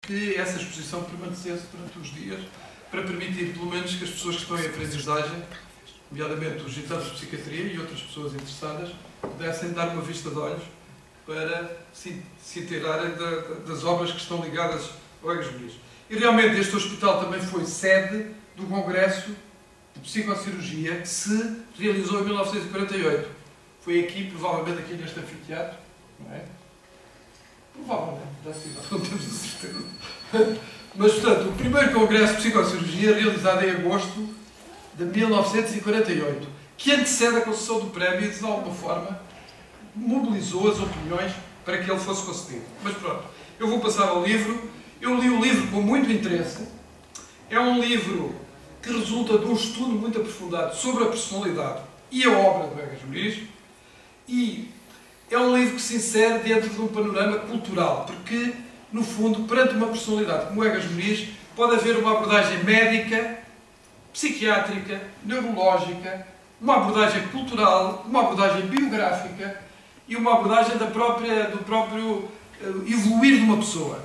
que essa exposição permanecesse durante os dias, para permitir, pelo menos, que as pessoas que estão em aprendizagem, nomeadamente os visitantes de psiquiatria e outras pessoas interessadas, pudessem dar uma vista de olhos para se inteirarem das obras que estão ligadas ao Egas Muniz. E realmente este hospital também foi sede do Congresso de Psicocirurgia que se realizou em 1948. Foi aqui, provavelmente aqui neste anfiteatro, não é? Provavelmente, não temos a certeza. Mas, portanto, o primeiro Congresso de Psicocirurgia realizado em agosto de 1948, que antecede a concessão do prémio e, de alguma forma, mobilizou as opiniões para que ele fosse concedido. Mas pronto, eu vou passar ao livro. Eu li o livro com muito interesse. É um livro que resulta de um estudo muito aprofundado sobre a personalidade e a obra do Egas Muniz, e é um livro que se insere dentro de um panorama cultural, porque, no fundo, perante uma personalidade como o Egas Muniz, pode haver uma abordagem médica, psiquiátrica, neurológica, uma abordagem cultural, uma abordagem biográfica e uma abordagem do próprio evoluir de uma pessoa.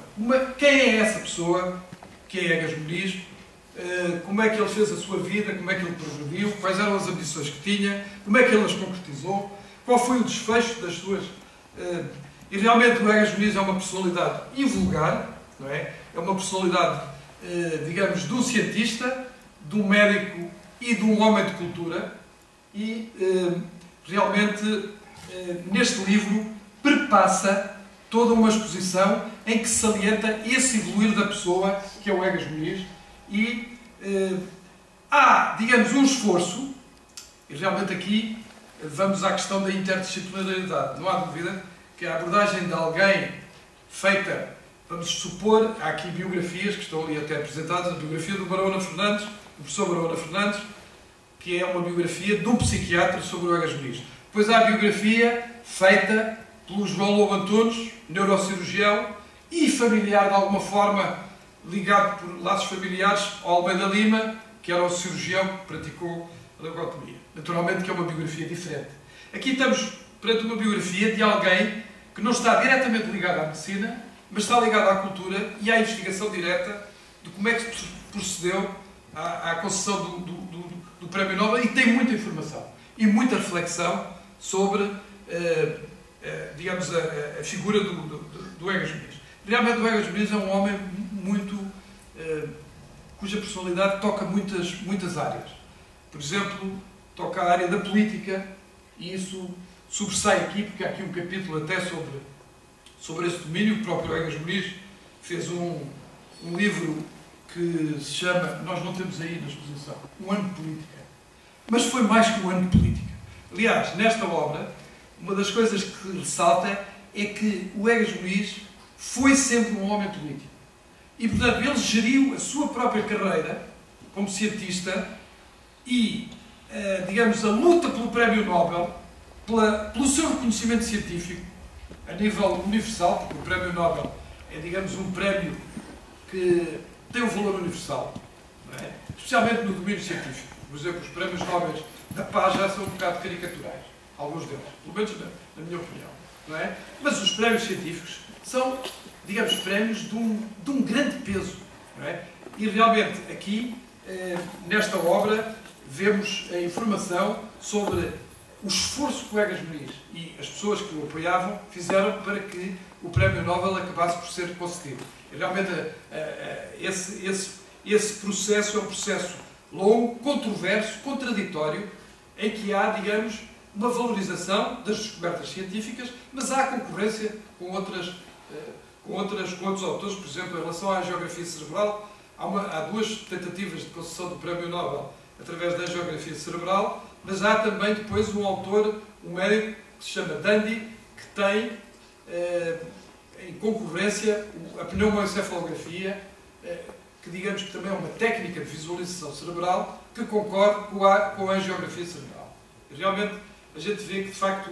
Quem é essa pessoa, que é Egas Muniz? Como é que ele fez a sua vida, como é que ele progrediu, quais eram as ambições que tinha, como é que ele as concretizou, qual foi o desfecho das suas... E realmente o Egas Muniz é uma personalidade invulgar, não é? É uma personalidade, digamos, de um cientista, de um médico e de um homem de cultura, e realmente neste livro perpassa toda uma exposição em que se salienta esse evoluir da pessoa que é o Egas Muniz, e há, digamos, um esforço, e realmente aqui vamos à questão da interdisciplinaridade. Não há dúvida que a abordagem de alguém feita, vamos supor, há aqui biografias que estão ali até apresentadas, a biografia do Barona Fernandes, do professor Barona Fernandes, que é uma biografia de um psiquiatra sobre o Egas Muniz. Depois há a biografia feita pelo João Lobo Antunes, neurocirurgião e familiar de alguma forma, ligado por laços familiares ao Almeida Lima, que era o cirurgião que praticou a lobotomia. Naturalmente que é uma biografia diferente. Aqui estamos perante uma biografia de alguém que não está diretamente ligado à medicina, mas está ligado à cultura e à investigação direta de como é que se procedeu à concessão do Prémio Nobel, e tem muita informação e muita reflexão sobre, digamos, a figura do Egas Muniz. Realmente o Egas Muniz é um homem cuja personalidade toca muitas áreas. Por exemplo, toca a área da política, e isso sobressai aqui, porque há aqui um capítulo até sobre esse domínio. O próprio Egas Muniz fez um livro que se chama, nós não temos aí na exposição, Um Ano de Política. Mas foi mais que um ano de política. Aliás, nesta obra, uma das coisas que ressalta é que o Egas Muniz foi sempre um homem político. E, portanto, ele geriu a sua própria carreira como cientista e, digamos, a luta pelo Prémio Nobel, pelo seu reconhecimento científico, a nível universal, porque o Prémio Nobel é, digamos, um prémio que tem um valor universal, não é? Especialmente no domínio científico. Por exemplo, os Prémios Nobel da Paz já são um bocado caricaturais, alguns deles, pelo menos na minha opinião, não é? Mas os prémios científicos são, digamos, prémios de um grande peso, não é? E realmente aqui, nesta obra, vemos a informação sobre o esforço que o Egas Muniz e as pessoas que o apoiavam fizeram para que o Prémio Nobel acabasse por ser concedido. E realmente esse processo é um processo longo, controverso, contraditório, em que há, digamos, uma valorização das descobertas científicas, mas há concorrência com outros autores. Por exemplo, em relação à geografia cerebral, há duas tentativas de concessão do Prémio Nobel através da geografia cerebral, mas há também depois um autor, um médico, que se chama Dundee, que tem em concorrência a pneumoencefalografia, que digamos que também é uma técnica de visualização cerebral que concorre com a geografia cerebral. E realmente a gente vê que, de facto,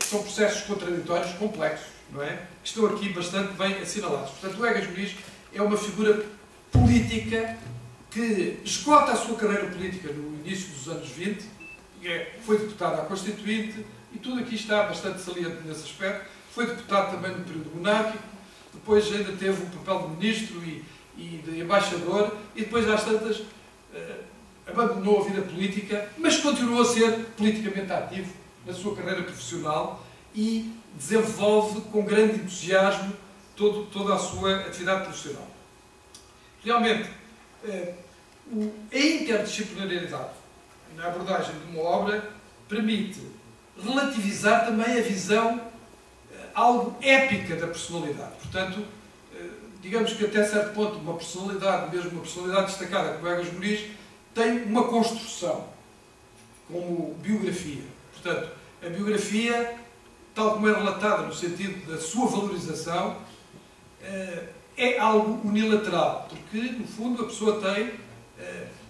são processos contraditórios complexos, não é? Que estão aqui bastante bem assinalados. Portanto, o Egas Muniz é uma figura política que esgota a sua carreira política no início dos anos 20, foi deputado à Constituinte, e tudo aqui está bastante saliente nesse aspecto. Foi deputado também no período monárquico, depois ainda teve o papel de ministro e de embaixador, e depois às tantas abandonou a vida política, mas continuou a ser politicamente ativo na sua carreira profissional e desenvolve com grande entusiasmo toda a sua atividade profissional. Realmente, a interdisciplinaridade na abordagem de uma obra permite relativizar também a visão algo épica da personalidade. Portanto, digamos que até certo ponto uma personalidade, mesmo uma personalidade destacada como Egas Muniz, tem uma construção como biografia. Portanto, a biografia, tal como é relatada no sentido da sua valorização, é algo unilateral, porque, no fundo, a pessoa tem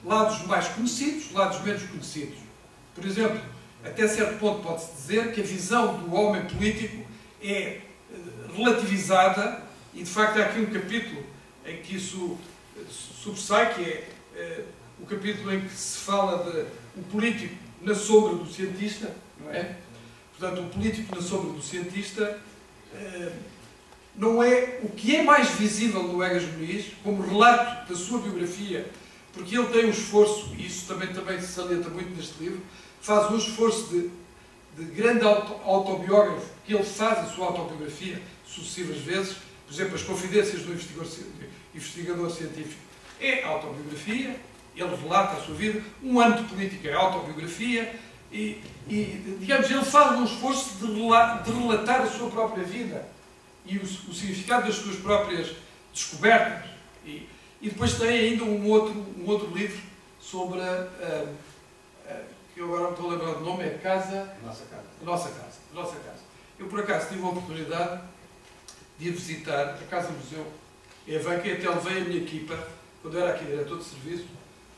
lados mais conhecidos, lados menos conhecidos. Por exemplo, até certo ponto pode-se dizer que a visão do homem político é relativizada, e de facto há aqui um capítulo em que isso sobressai, que é o capítulo em que se fala de o político na sombra do cientista, não é? Portanto, o político na sombra do cientista não é o que é mais visível no Egas Muniz, como relato da sua biografia, porque ele tem um esforço, e isso também se salienta muito neste livro, faz um esforço de grande autobiógrafo, que ele faz a sua autobiografia sucessivas vezes. Por exemplo, as confidências do investigador científico é autobiografia, ele relata a sua vida, um ano de política é autobiografia, e digamos, ele faz um esforço de relatar a sua própria vida e o significado das suas próprias descobertas. E depois tem ainda um outro livro sobre que eu agora não estou a lembrar do nome, é Nossa Casa. Eu, por acaso, tive a oportunidade de ir visitar a Casa Museu em Avanca, e até levei a minha equipa, quando eu era aqui diretor de serviço,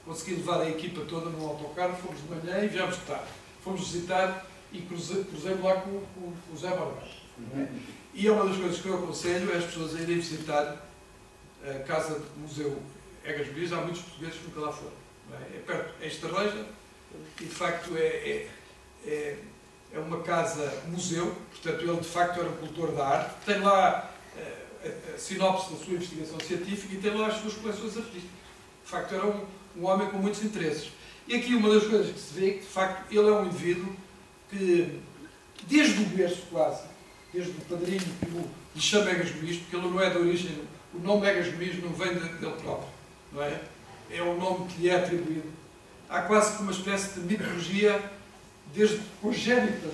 consegui levar a equipa toda num autocarro, fomos de manhã e viemos de tarde. Fomos visitar e cruzei-me lá com o Zé Barbados. E é uma das coisas que eu aconselho é as pessoas a irem visitar a Casa Museu Egas Muniz. Há muitos portugueses que nunca lá foram. É perto, é Estarreja, e de facto é uma casa-museu, portanto ele de facto era um cultor da arte, tem lá a sinopse da sua investigação científica e tem lá as suas coleções artísticas. De facto era um homem com muitos interesses. E aqui uma das coisas que se vê é que de facto ele é um indivíduo que, desde o berço quase, desde o padrinho que lhe chama Egas Muniz, porque ele não é de origem, o nome Egas Muniz não vem dele próprio, não é? É um nome que lhe é atribuído. Há quase que uma espécie de mitologia desde congénita.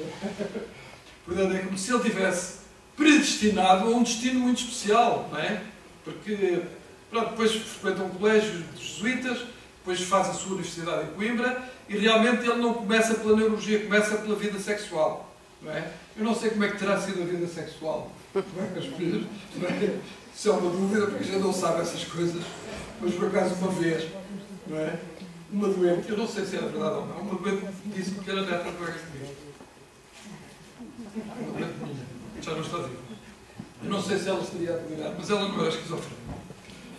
Portanto, é como se ele tivesse predestinado a um destino muito especial, não é? Porque, pronto, depois frequenta um colégio de jesuítas, depois faz a sua universidade em Coimbra, e realmente ele não começa pela neurologia, começa pela vida sexual, não é? Eu não sei como é que terá sido a vida sexual, não é? Isso é uma dúvida, porque a gente não sabe essas coisas, mas por acaso uma vez, não é? Uma doente, eu não sei se era verdade ou não, uma doente disse-me que era neta do Egas Muniz. Uma doente minha, já não está viva. Eu não sei se ela estaria a dominar, mas ela não era esquizofrénica.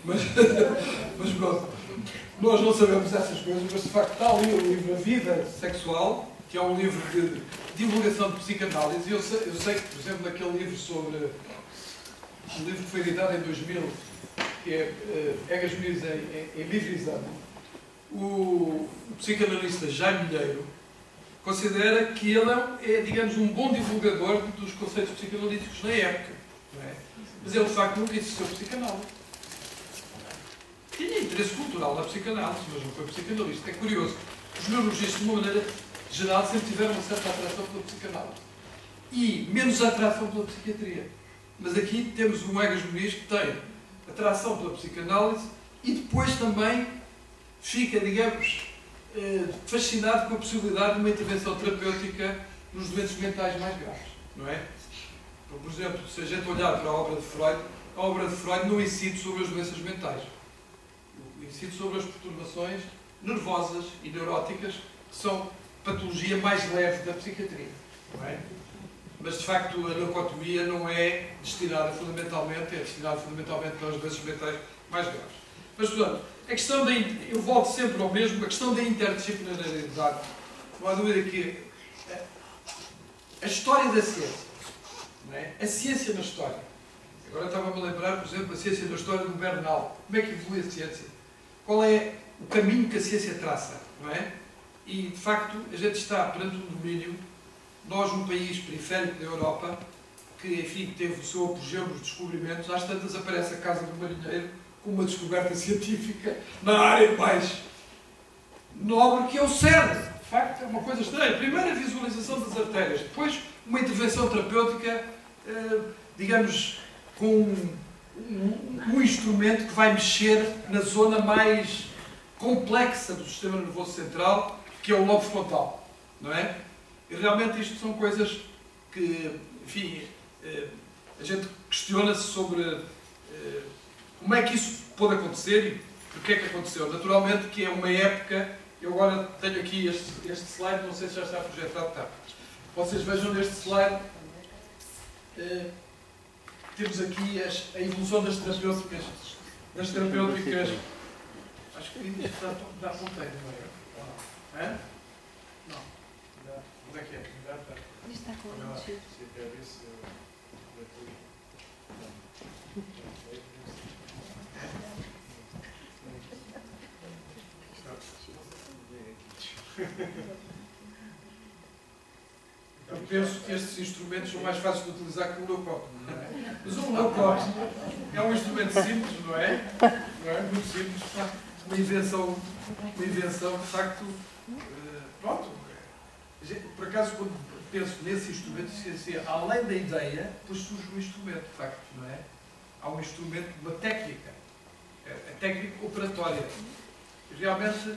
Mas pronto, nós não sabemos essas coisas, mas de facto está ali o livro A Vida Sexual, que é um livro de divulgação de psicanálise, e eu sei que, por exemplo, naquele livro sobre... um livro que foi editado em 2000, que é Egas Muniz em livre exame, o psicanalista Jaime Milheiro considera que ele é, digamos, um bom divulgador dos conceitos psicanalíticos na época. Não é? Mas ele, de facto, nunca exerceu psicanálise. Tinha interesse cultural na psicanálise, mas não foi psicanalista. É curioso. Os neurologistas, de uma maneira geral, sempre tiveram uma certa atração pela psicanálise. E menos atração pela psiquiatria. Mas aqui temos um Egas Muniz que tem atração pela psicanálise e depois também fica, digamos, fascinado com a possibilidade de uma intervenção terapêutica nos doentes mentais mais graves, não é? Por exemplo, se a gente olhar para a obra de Freud não incide sobre as doenças mentais. Incide sobre as perturbações nervosas e neuróticas, que são patologia mais leve da psiquiatria, não é? Mas, de facto, a leucotomia não é destinada fundamentalmente, para as doenças mentais mais graves. Mas, portanto, a questão eu volto sempre ao mesmo, a questão da interdisciplinaridade. Não há dúvida que a história da ciência, não é? A ciência na história, Agora estava-me a lembrar, por exemplo, a ciência da história do Bernal. Como é que evolui a ciência? Qual é o caminho que a ciência traça, não é? E, de facto, a gente está perante um domínio, nós, um país periférico da Europa, que, enfim, teve o seu apogeu nos descobrimentos, às tantas aparece a Casa do Marinheiro com uma descoberta científica na área mais nobre, que é o cérebro. De facto, é uma coisa estranha. Primeiro, a visualização das artérias. Depois, uma intervenção terapêutica, digamos, com um instrumento que vai mexer na zona mais complexa do sistema nervoso central, que é o lobo frontal, não é? E realmente isto são coisas que, enfim, a gente questiona-se sobre como é que isso pode acontecer e porque é que aconteceu. Naturalmente que é uma época, eu agora tenho aqui este slide, não sei se já está projetado, está. Vocês vejam neste slide, temos aqui a evolução das terapêuticas. Acho que isto dá ponteiro, não é? Hã? Não. Onde é que é? Isto está com o cheiro. Eu penso que estes instrumentos são mais fáceis de utilizar que o low-cost. Mas o low-cost é um instrumento simples, não é? Não é? Muito simples. Uma invenção, de facto, pronto. Por acaso, quando penso nesse instrumento, além da ideia, depois surge um instrumento, de facto, não é? Há um instrumento, uma técnica, a técnica operatória. Realmente,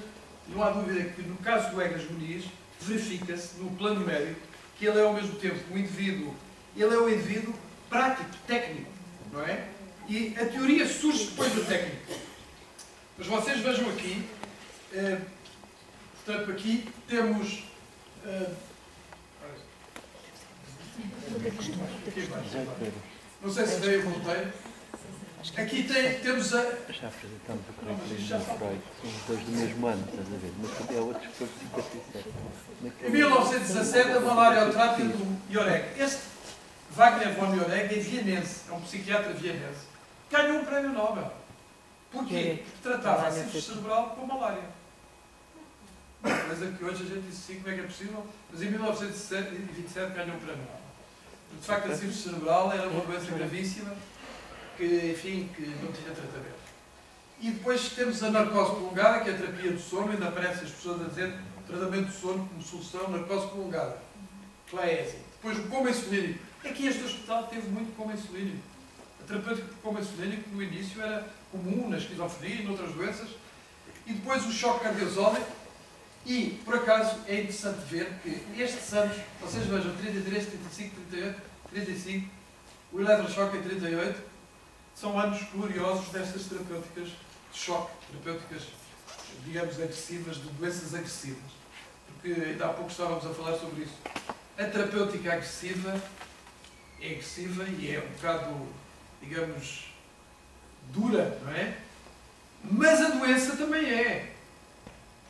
não há dúvida que no caso do Egas Muniz, verifica-se, no plano médico, que ele é ao mesmo tempo um indivíduo, ele é um indivíduo prático, técnico, não é? E a teoria surge depois da técnica. Mas vocês vejam aqui, portanto, aqui temos... não sei se veio o roteiro. Aqui temos a... Já apresentamos o currículo de Freud, são os dois do mesmo ano, estás a ver? Mas é outro que foi de 57. Em 1917, a malária autrática do Joreg. Este Wagner von Joreg é vienense, é um psiquiatra vienense. Ganhou um prémio Nobel. Porquê? Porque tratava a sífilis cerebral com a malária. Coisa que hoje a gente disse sim, como é que é possível? Mas em 1927 ganhou um prémio Nobel. De facto, a sífilis cerebral era uma doença gravíssima que, enfim, que não tinha tratamento. E depois temos a narcose prolongada, que é a terapia do sono, ainda aparecem as pessoas a dizer tratamento do sono como solução, narcose prolongada. Clésia. Depois o coma insulínico. Aqui este hospital teve muito coma insulínico. A terapêutica de coma insulínico no início era comum na esquizofrenia e noutras doenças. E depois o choque cardiosólico. E, por acaso, é interessante ver que estes anos, vocês vejam, 33, 35, 38, 35, o eletrochoque em 38, são anos gloriosos destas terapêuticas de choque, terapêuticas, digamos, agressivas, de doenças agressivas. Porque ainda há pouco estávamos a falar sobre isso. A terapêutica agressiva é agressiva e é um bocado, digamos, dura, não é? Mas a doença também é.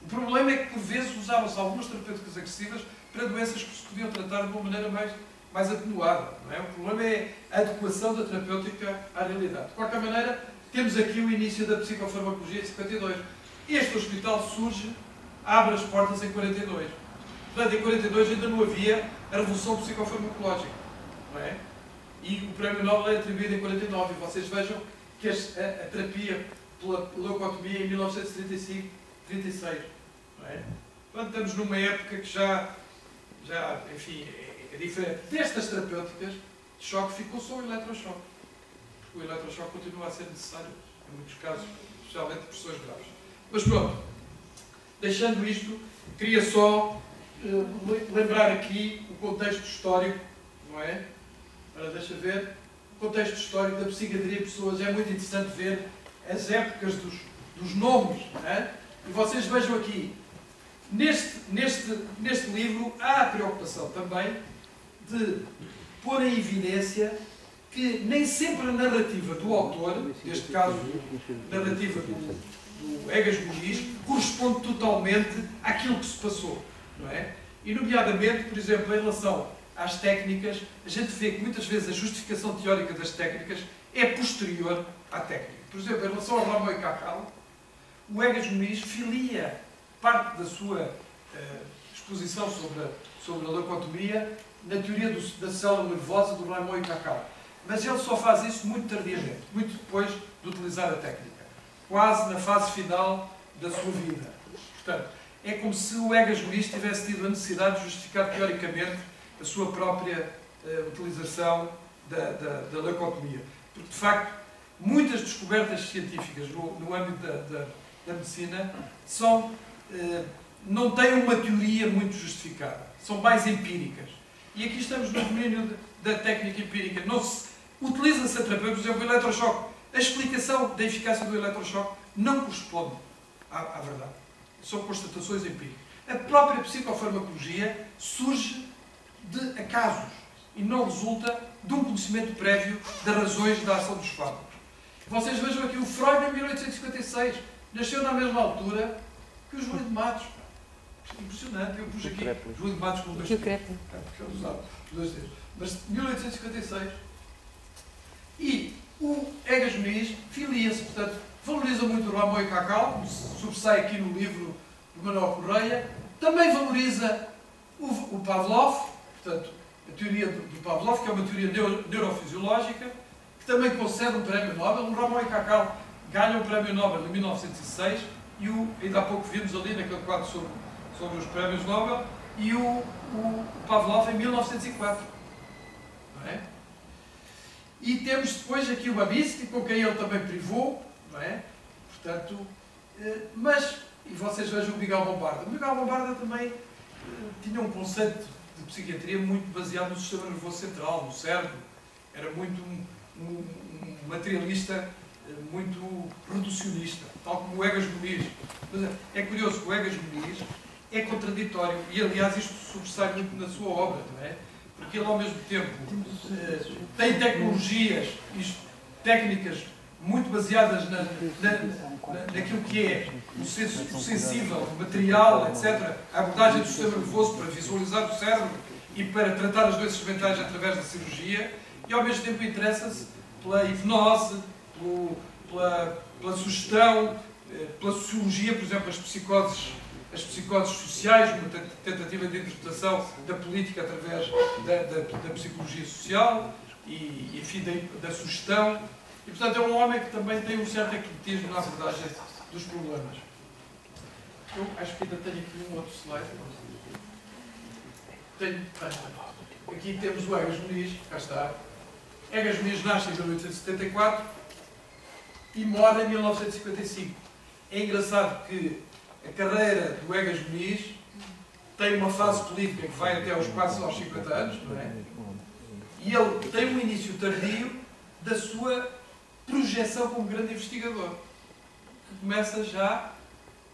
O problema é que, por vezes, usavam-se algumas terapêuticas agressivas para doenças que se podiam tratar de uma maneira mais atenuada, não é? O problema é a adequação da terapêutica à realidade. De qualquer maneira, temos aqui o início da psicofarmacologia de 52. Este hospital surge, abre as portas em 42. Portanto, em 42 ainda não havia a revolução psicofarmacológica, não é? E o prémio Nobel é atribuído em 49. E vocês vejam que a terapia pela leucotomia em 1935, 36, não é? Portanto, estamos numa época que já enfim, é diferente. Destas terapêuticas de choque ficou só o eletrochoque. O eletrochoque continua a ser necessário, em muitos casos, especialmente de pressões graves. Mas pronto, deixando isto, queria só lembrar aqui o contexto histórico, não é? Ora, deixa ver. O contexto histórico da psiquiatria de pessoas é muito interessante ver as épocas dos nomes, não é? E vocês vejam aqui, neste livro há a preocupação também de pôr em evidência que nem sempre a narrativa do autor, neste caso, a narrativa do Egas Muniz, corresponde totalmente àquilo que se passou, não é? E, nomeadamente, por exemplo, em relação às técnicas, a gente vê que muitas vezes a justificação teórica das técnicas é posterior à técnica. Por exemplo, em relação ao Ramon e Cacau, o Egas Muniz filia parte da sua exposição sobre a leucotomia na teoria da célula nervosa do Ramon e Cacau. Mas ele só faz isso muito tardiamente, muito depois de utilizar a técnica, quase na fase final da sua vida. Portanto, é como se o Egas Muniz tivesse tido a necessidade de justificar teoricamente a sua própria utilização da leucotomia. Porque, de facto, muitas descobertas científicas no âmbito da medicina não têm uma teoria muito justificada, são mais empíricas. E aqui estamos no domínio da técnica empírica. Utiliza-se a terapia, por exemplo, o eletrochoque. A explicação da eficácia do eletrochoque não corresponde à verdade. São constatações empíricas. A própria psicofarmacologia surge de acasos e não resulta de um conhecimento prévio das razões da ação dos fármacos. Vocês vejam aqui, o Freud, em 1856, nasceu na mesma altura que o Júlio de Matos. Impressionante, eu pus aqui Júlio de Matos com dois dedos. Porque eu usava os dois dedos. Mas 1856. E o Egas Muniz filia-se, portanto, valoriza muito o Ramon e Cacau, sobressai aqui no livro do Manuel Correia, também valoriza o Pavlov, portanto, a teoria do Pavlov, que é uma teoria neurofisiológica, que também concede um prémio Nobel. O Ramon e Cacau ganham o prémio Nobel em 1906 e ainda há pouco vimos ali naquele quadro sobre os prémios Nobel, e o Pavlov em 1904. Não é? E temos depois aqui o Babinski, com quem ele também privou, não é? Portanto, e vocês vejam o Miguel Bombarda. O Miguel Bombarda também tinha um conceito de psiquiatria muito baseado no sistema nervoso central, no cérebro. Era muito um materialista, muito reducionista, tal como o Egas Muniz. Mas é curioso que o Egas Muniz é contraditório, e aliás isto sobressai muito na sua obra, não é? Porque ele ao mesmo tempo tem tecnologias e técnicas muito baseadas naquilo que é o sensível, o material, etc. A abordagem do sistema nervoso para visualizar o cérebro e para tratar as doenças mentais através da cirurgia, e ao mesmo tempo interessa-se pela hipnose, pela sugestão, pela sociologia, por exemplo, as psicoses sociais, uma tentativa de interpretação da política através da psicologia social e enfim, da sugestão. E, portanto, é um homem que também tem um certo ecletismo na abordagem dos problemas. Eu acho que ainda tenho aqui um outro slide. Aqui temos o Egas Muniz, cá está. Egas Muniz nasce em 1874 e morre em 1955. É engraçado que a carreira do Egas Muniz tem uma fase política que vai até quase aos 50 anos, não é? E ele tem um início tardio da sua projeção como grande investigador, que começa já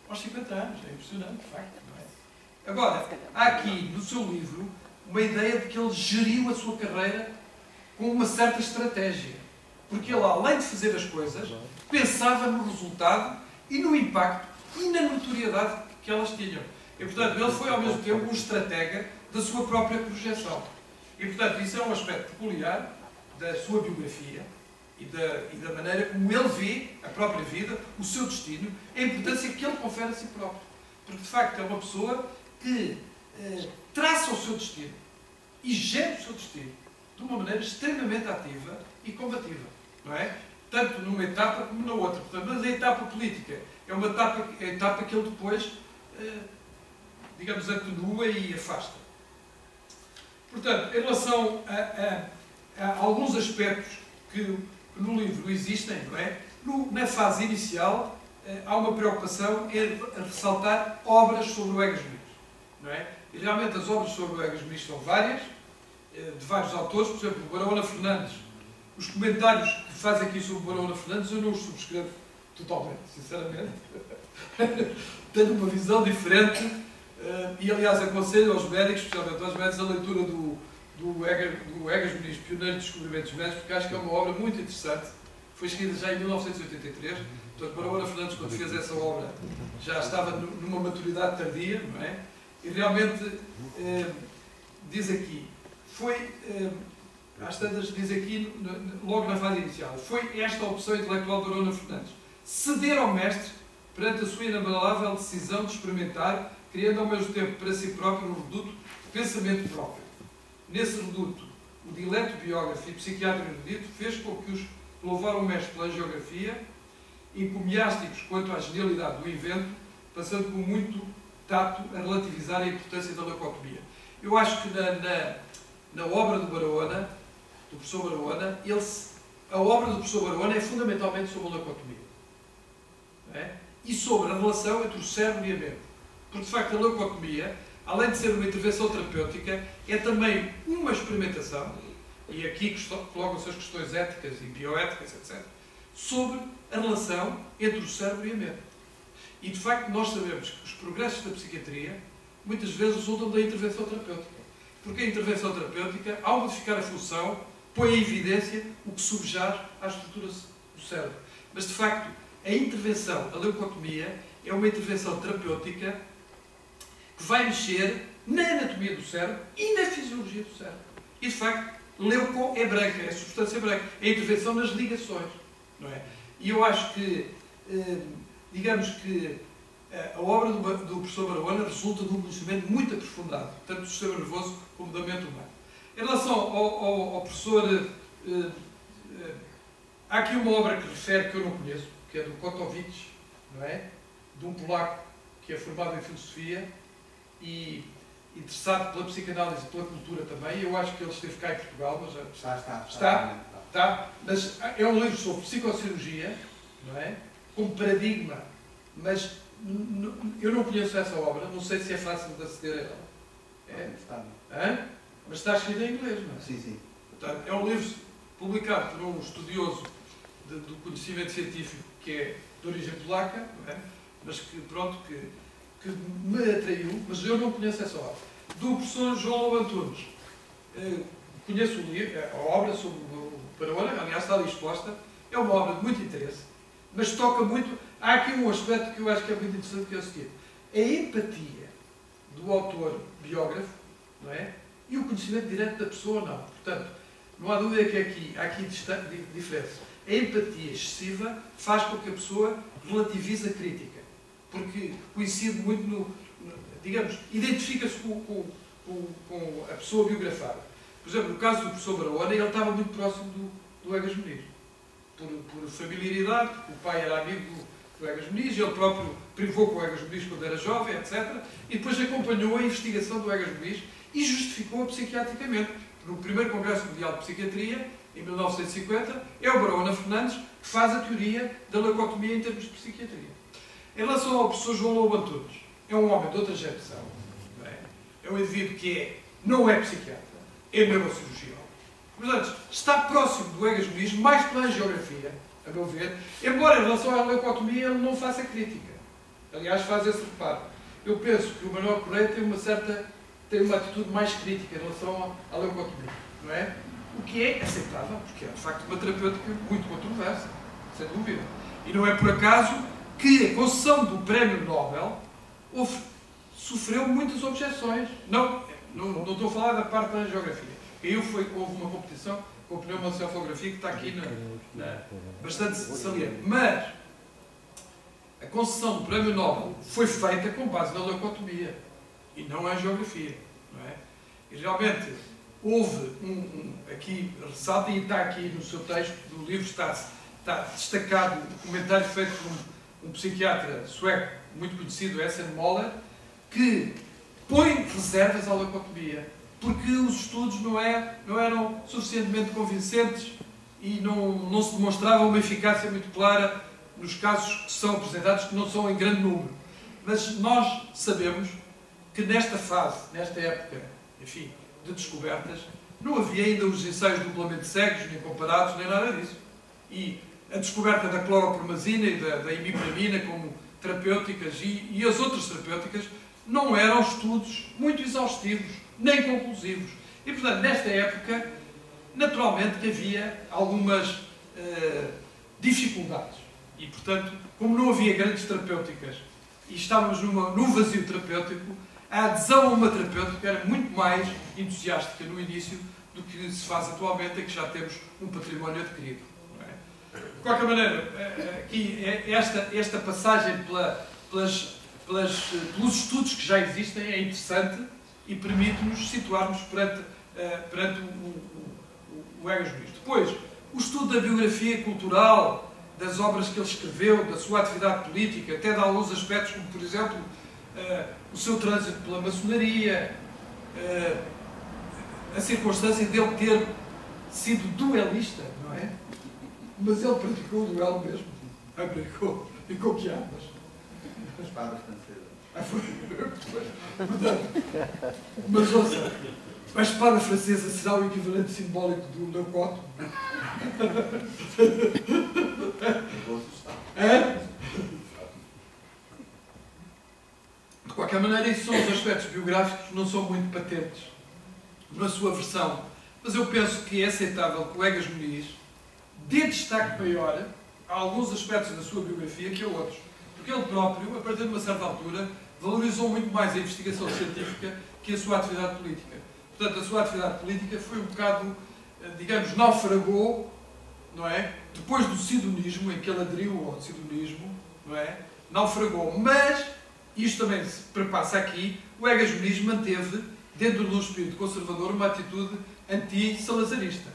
aos 50 anos. É impressionante, de facto, não é? Agora, há aqui no seu livro uma ideia de que ele geriu a sua carreira com uma certa estratégia. Porque ele, além de fazer as coisas, pensava no resultado e no impacto e na notoriedade que elas tinham. E, portanto, ele foi, ao mesmo tempo, um estratega da sua própria projeção. E, portanto, isso é um aspecto peculiar da sua biografia e da maneira como ele vê a própria vida, o seu destino, a importância que ele confere a si próprio. Porque, de facto, é uma pessoa que traça o seu destino e gera o seu destino de uma maneira extremamente ativa e combativa. Não é? Tanto numa etapa como na outra. Portanto, mas a etapa política é uma etapa que ele depois, digamos, atenua e afasta. Portanto, em relação a alguns aspectos que no livro existem, não é? Na fase inicial, há uma preocupação em ressaltar obras sobre o Egas Muniz, não é? E realmente as obras sobre o Egas Muniz são várias, de vários autores, por exemplo, o Barão Fernandes. Os comentários que faz aqui sobre o Barão Fernandes eu não os subscrevo totalmente, sinceramente. Tenho uma visão diferente e, aliás, aconselho aos médicos, especialmente aos médicos, a leitura do Egas Muniz, Pioneiro de Descobrimentos Médicos, porque acho que é uma obra muito interessante. Foi escrita já em 1983. Portanto, Barão Fernandes, quando fez essa obra, já estava numa maturidade tardia, não é? E realmente, diz aqui, foi às tantas diz aqui, logo na fase inicial, foi esta a opção intelectual de Arona Fernandes. Ceder ao mestre perante a sua inabalável decisão de experimentar, criando ao mesmo tempo para si próprio um reduto de pensamento próprio. Nesse reduto, o dileto biógrafo e psiquiatra erudito fez com que os louvaram o mestre pela geografia, encomiásticos quanto à genialidade do invento, passando com muito tato a relativizar a importância da leucotomia. Eu acho que na obra do Barahona, do professor Barahona, a obra do professor Barahona é fundamentalmente sobre a leucotomia. Não é? E sobre a relação entre o cérebro e a mente. Porque, de facto, a leucotomia, além de ser uma intervenção terapêutica, é também uma experimentação, e aqui colocam-se as questões éticas e bioéticas, etc., sobre a relação entre o cérebro e a mente. E, de facto, nós sabemos que os progressos da psiquiatria muitas vezes resultam da intervenção terapêutica. Porque a intervenção terapêutica, ao modificar a função, põe em evidência o que subjaz à estrutura do cérebro. Mas, de facto, a intervenção, a leucotomia, é uma intervenção terapêutica que vai mexer na anatomia do cérebro e na fisiologia do cérebro. E, de facto, leuco é branca, é substância branca. É a intervenção nas ligações. Não é? E eu acho que, digamos que, a obra do professor Barahona resulta de um conhecimento muito aprofundado, tanto do sistema nervoso como da mente humana. Em relação ao professor, há aqui uma obra que refere, que eu não conheço, que é do Kotowicz, não é? De um polaco que é formado em filosofia e interessado pela psicanálise e pela cultura também. Eu acho que ele esteve cá em Portugal, mas está. Mas é um livro sobre psicocirurgia, não é? Como paradigma, mas eu não conheço essa obra, não sei se é fácil de aceder a ela. É? Hã? Mas está escrito em inglês, não é? Sim, sim. Portanto, é um livro publicado por um estudioso do conhecimento científico que é de origem polaca, não é? Mas que, pronto, que me atraiu, mas eu não conheço essa obra. Do professor João Lobo Antunes. Conheço o livro, a obra sobre o Barahona, aliás, está ali exposta. É uma obra de muito interesse, mas toca muito. Há aqui um aspecto que eu acho que é muito interessante, que é o seguinte: a empatia do autor biógrafo, não é? E o conhecimento direto da pessoa, não. Portanto, não há dúvida que há aqui diferença. A empatia excessiva faz com que a pessoa relativize a crítica, porque coincide muito digamos, identifica-se com a pessoa biografada. Por exemplo, no caso do professor Barahona, ele estava muito próximo do Egas Muniz, por familiaridade, porque o pai era amigo do Egas Muniz, ele próprio privou com o Egas Muniz quando era jovem, etc. E depois acompanhou a investigação do Egas Muniz e justificou-a psiquiatricamente. No primeiro Congresso Mundial de Psiquiatria, em 1950, é o Barahona Fernandes que faz a teoria da leucotomia em termos de psiquiatria. Em relação ao professor João Lobo Antunes, é um homem de outra geração, não é? É um indivíduo que não é psiquiatra, é neurocirurgião. Portanto, está próximo do Egas Muniz, mais pela geografia, a meu ver, embora em relação à leucotomia ele não faça crítica. Aliás, faz esse reparo. Eu penso que o Manuel Correia tem uma atitude mais crítica em relação à leucotomia, não é? O que é aceitável, porque é de facto uma terapêutica muito controversa, sem dúvida. E não é por acaso que a concessão do Prémio Nobel sofreu muitas objeções. Não estou a falar da parte da geografia. Aí houve uma competição com o pneumoencefalografia que está aqui bastante saliente. Mas a concessão do Prémio Nobel foi feita com base na leucotomia e não na geografia. Não é? E realmente houve aqui, ressalta, e está aqui no seu texto do livro, está destacado um comentário feito por um psiquiatra sueco muito conhecido, Essen Moller, que põe reservas à leucotomia, porque os estudos não eram suficientemente convincentes e não se demonstrava uma eficácia muito clara nos casos que são apresentados, que não são em grande número. Mas nós sabemos que nesta fase, nesta época, enfim, de descobertas, não havia ainda os ensaios duplamente cegos, nem comparados, nem nada disso. E a descoberta da cloropromazina e da imipramina como terapêuticas e as outras terapêuticas não eram estudos muito exaustivos, nem conclusivos. E, portanto, nesta época, naturalmente que havia algumas dificuldades. E, portanto, como não havia grandes terapêuticas e estávamos num vazio terapêutico, a adesão a uma terapêutica era muito mais entusiástica no início do que se faz atualmente, em que já temos um património adquirido. Não é? De qualquer maneira, aqui esta passagem pelos estudos que já existem é interessante e permite-nos situarmos perante o Egas Muniz. Depois, o estudo da biografia cultural, das obras que ele escreveu, da sua atividade política, até de alguns aspectos, como, por exemplo, o seu trânsito pela maçonaria, a circunstância dele ter sido duelista, não é? Mas ele praticou o duelo mesmo. Praticou. E com que armas? A espada francesa. Portanto, mas ouça, a espada francesa será o equivalente simbólico do Leucoto? De qualquer maneira, esses são os aspectos biográficos que não são muito patentes na sua versão. Mas eu penso que é aceitável que o Egas Muniz dê destaque maior a alguns aspectos da sua biografia que a outros. Porque ele próprio, a partir de uma certa altura, valorizou muito mais a investigação científica que a sua atividade política. Portanto, a sua atividade política foi um bocado, digamos, naufragou, não é? Depois do sidonismo, em que ele aderiu ao sidonismo, não é? Naufragou. Mas, isto também se perpassa aqui, o Egas Muniz manteve, dentro de um espírito conservador, uma atitude anti-salazarista.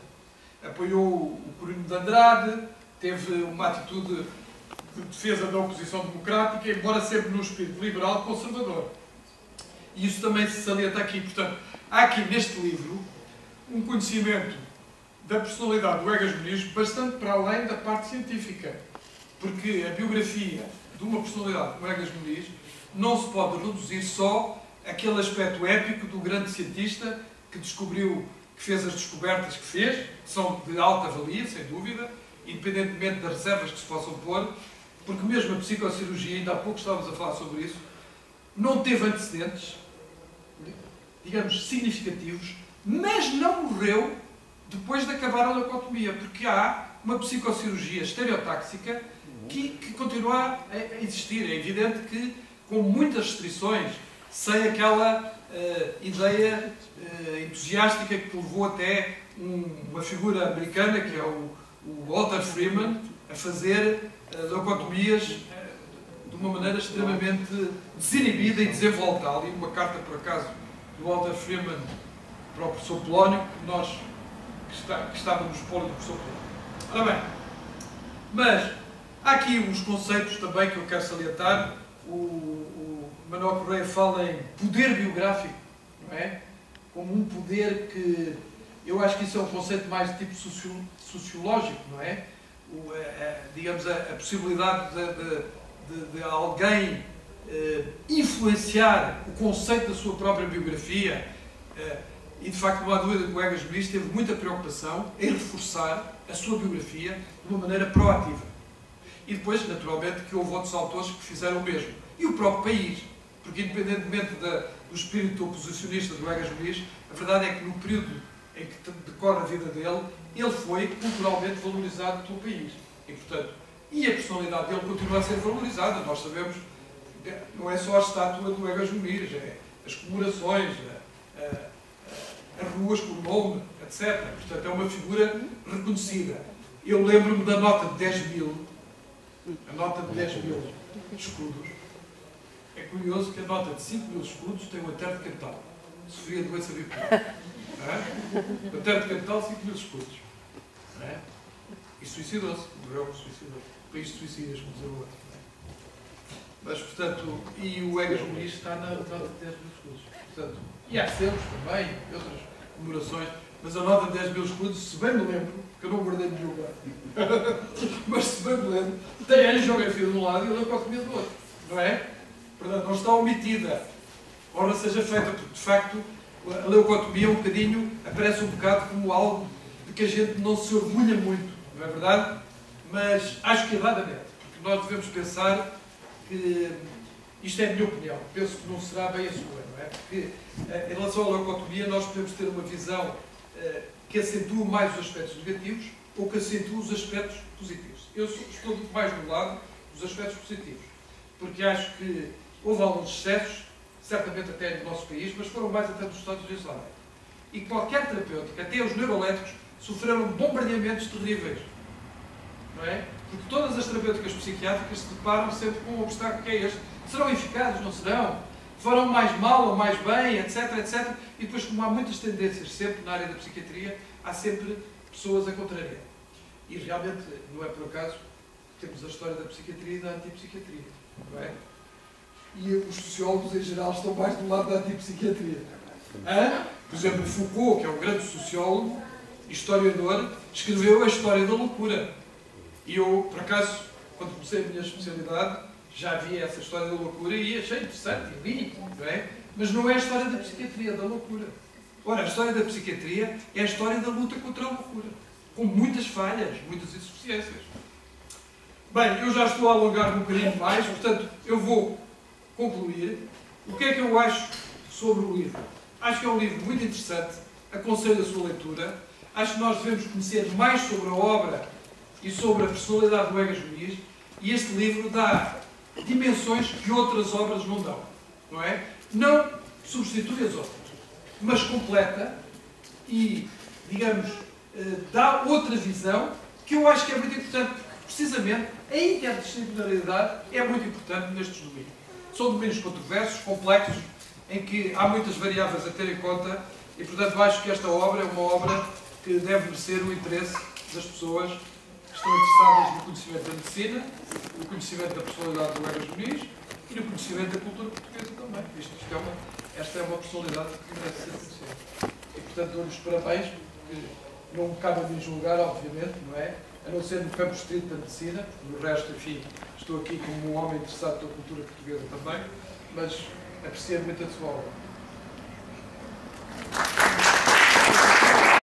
Apoiou o Corino de Andrade, teve uma atitude de defesa da oposição democrática, embora sempre num espírito liberal conservador. E isso também se salienta aqui. Portanto, há aqui neste livro um conhecimento da personalidade do Egas Muniz bastante para além da parte científica. Porque a biografia de uma personalidade como Egas Muniz não se pode reduzir só àquele aspecto épico do grande cientista que descobriu, que fez as descobertas que fez, que são de alta valia, sem dúvida, independentemente das reservas que se possam pôr, porque mesmo a psicocirurgia, ainda há pouco estávamos a falar sobre isso, não teve antecedentes, digamos, significativos, mas não morreu depois de acabar a leucotomia, porque há uma psicocirurgia estereotáxica que continua a existir. É evidente que, com muitas restrições, sem aquela ideia entusiástica que levou até uma figura americana, que é o Walter Freeman, a fazer leucotomias de uma maneira extremamente desinibida e desenvolta. Há ali uma carta, por acaso, do Walter Freeman para o professor Polónio, nós que estávamos no polo do professor Polónio. Ora bem, mas há aqui uns conceitos também que eu quero salientar. O Manuel Correia fala em poder biográfico, não é? Como um poder que... Eu acho que isso é um conceito mais de tipo sociológico, não é? Digamos, a possibilidade de alguém influenciar o conceito da sua própria biografia. E, de facto, não há dúvida que o Egas Muniz teve muita preocupação em reforçar a sua biografia de uma maneira proativa. E depois, naturalmente, que houve outros autores que fizeram o mesmo. E o próprio país. Porque, independentemente do espírito oposicionista do Egas Muniz, a verdade é que no período em que decorre a vida dele, ele foi culturalmente valorizado pelo país. E, portanto, a personalidade dele continua a ser valorizada. Nós sabemos, não é só a estátua do Egas Muniz, é as comemorações, as ruas com o nome, etc. Portanto, é uma figura reconhecida. Eu lembro-me da nota de 10 mil, a nota de 10 mil escudos. É curioso que a nota de 5 mil escudos tem um eterno cantal. Sofria de doença bipolar. O eterno cantal, 5 mil escudos. E suicidou-se. Morreu, suicidou. País de suicidas, como dizer o outro. Mas, portanto, e o Egas Muniz está na nota de 10 mil escudos. Portanto, e há selos também, e outras comemorações, mas a nota de 10 mil escudos, se bem me lembro, porque eu não guardei nenhum lugar, mas se bem me lembro, tem a geografia de um lado e a leucotomia do outro, não é? Portanto, não está omitida. Ora seja feita, porque de facto a leucotomia um bocadinho, aparece um bocado como algo de que a gente não se orgulha muito, não é verdade? Mas acho que erradamente, porque nós devemos pensar que, isto é a minha opinião, penso que não será bem a sua, não é? Porque em relação à leucotomia nós podemos ter uma visão que acentua mais os aspectos negativos ou que acentua os aspectos positivos. Eu estou muito mais no lado dos aspectos positivos, porque acho que houve alguns excessos, certamente até no nosso país, mas foram mais até dos Estados Unidos da América. e qualquer terapêutica, até os neuroléticos, sofreram bombardeamentos terríveis. Não é? Porque todas as terapêuticas psiquiátricas se deparam sempre com um obstáculo que é este. Serão eficazes, não serão? Farão mais mal ou mais bem, etc, etc. E depois, como há muitas tendências sempre na área da psiquiatria, há sempre pessoas a contrariar. E realmente, não é por acaso, temos a história da psiquiatria e da antipsiquiatria. Não é? E os sociólogos, em geral, estão mais do lado da antipsiquiatria. Por exemplo, Foucault, que é um grande sociólogo, historiador, escreveu a História da Loucura. E eu, por acaso, quando comecei a minha especialidade, já vi essa História da Loucura e achei interessante, e li, não é? Mas não é a história da psiquiatria, da loucura. Ora, a história da psiquiatria é a história da luta contra a loucura, com muitas falhas, muitas insuficiências. Bem, eu já estou a alongar um bocadinho mais, portanto, eu vou concluir. O que é que eu acho sobre o livro? Acho que é um livro muito interessante, aconselho a sua leitura. Acho que nós devemos conhecer mais sobre a obra e sobre a personalidade do Egas Muniz, e este livro dá dimensões que outras obras não dão, não é? Não substitui as outras, mas completa e, digamos, dá outra visão que eu acho que é muito importante, porque precisamente a interdisciplinaridade é muito importante nestes domínios. São domínios controversos, complexos, em que há muitas variáveis a ter em conta e, portanto, acho que esta obra é uma obra que deve merecer o interesse das pessoas que estão interessadas no conhecimento da medicina, no conhecimento da personalidade do Egas Muniz e no conhecimento da cultura portuguesa também. Esta é uma personalidade que merece ser conhecida. E, portanto, dou-lhes parabéns, porque não me cabe a mim julgar, obviamente, não é? A não ser no campo estrito da medicina, porque no resto, enfim, estou aqui como um homem interessado pela cultura portuguesa também, mas aprecio muito a sua obra.